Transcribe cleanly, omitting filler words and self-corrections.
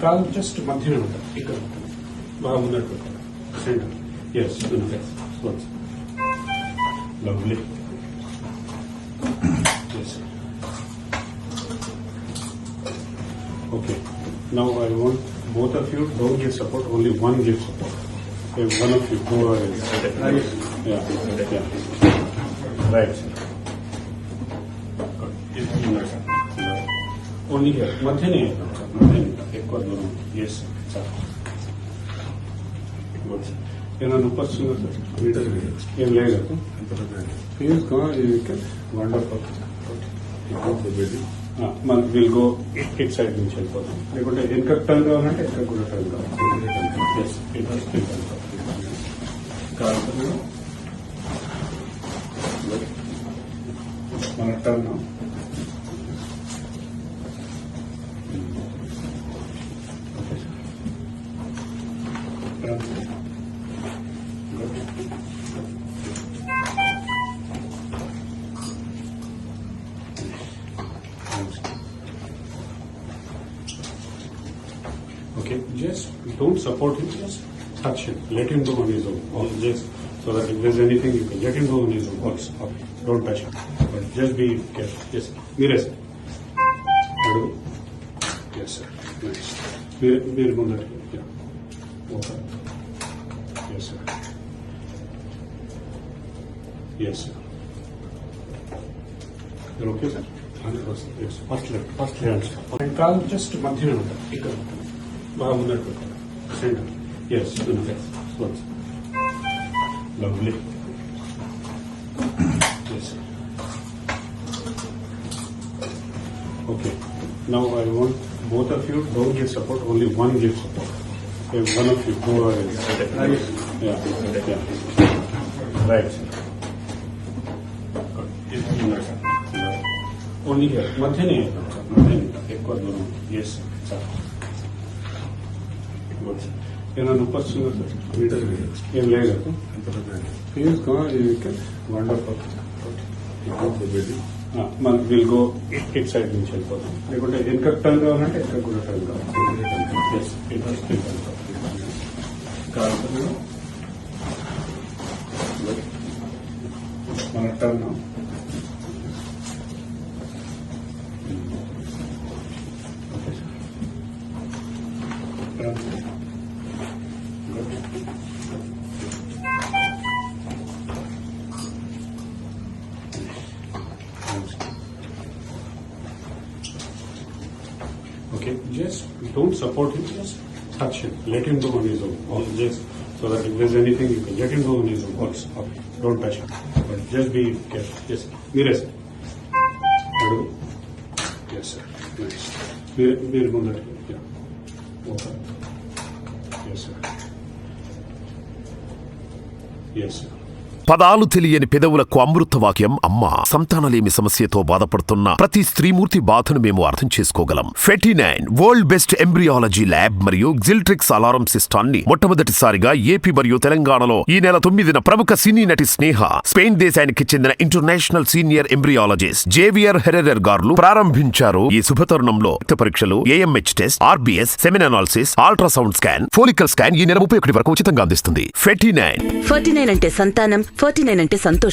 Call just మధ్యలో ఉంటుంది ఇక్కడ బాగా ఉన్నట్టు centre is lovely yes okay now I want both of you don't give support, only one gives support. Okay, one of you go ahead. Yeah. Right. Only here. Madhyane. Ekwa dooram. Yes, sir. Good. ఏమైనా వస్తుందా sir? ఏం లేదు. Please go. Wonderful. మనం will go it side నుంచి వెళ్ళిపోతాం లేకుంటే వెనక turn కావాలంటే ఎక్కడ కూడా టర్న్ కావాలి మన turn Okay, just don't support him, just touch him. Let him go on his own. Or just so that if there's anything you can let him go on his own. Also, okay. Don't touch him. But just be careful. Yes, Meera sir. Hello. Yes sir. Nice. Meera Mundar. Yeah. Okay. Yes sir. Yes sir. You're okay sir? Yes. First hand. And call just madhyana ఉంటుంది ఇక్కడ బాగా ఉన్నట్టు centre is lovely yes okay now I want both of you don't give support, only one gives support. Okay, one of you go ahead. Yeah. Right. Only here. Madhyane. Ekwa dooram. Yes, sir. Good. ఏమైనా వస్తుందా sir? ఏం లేదు. Please go. Wonderful. మనం will go it side నుంచి వెళ్ళిపోతాం లేకుంటే వెనక turn కావాలంటే ఎక్కడ కూడా టర్న్ కావాలి మన turn Okay, just don't support him, just touch him. Let him go on his own. Or just so that if there's anything you can let him go on his own. Also, okay. Don't touch him. But just be careful. Yes, Meera sir. Hello. Yes sir. Nice. Meera Mundar. Yeah. Okay. Yes sir. Yes sir. పదాలు తెలియని పెదవులకు అమృత వాక్యం అమ్మా. సంతానలేమి సమస్యతో బాధపడుతున్న ప్రతి స్త్రీమూర్తి బాధను మేము అర్థం చేసుకోగలం. Fertinine world best embryology lab మరియు జిల్ట్రిక్స్ అలారం సిస్టాన్ని మొట్టమొదటిసారిగా ఏపీ మరియు తెలంగాణలో ఈ నెల 9న ప్రముఖ సినీ నటి స్నేహ, స్పెయిన్ దేశానికి చెందిన international senior embryologist Javier Herrera గారు ప్రారంభించారు. ఈ శుభతరుణంలో రక్త పరీక్షలు, AMH test, RBS, semen analysis, ultrasound scan, follicle scan ఈ నెల 31 వరకు ఉచితంగా అందిస్తుంది. ఫెర్టినైన్ అంటే సంతానం, 49 అంటే సంతోషం.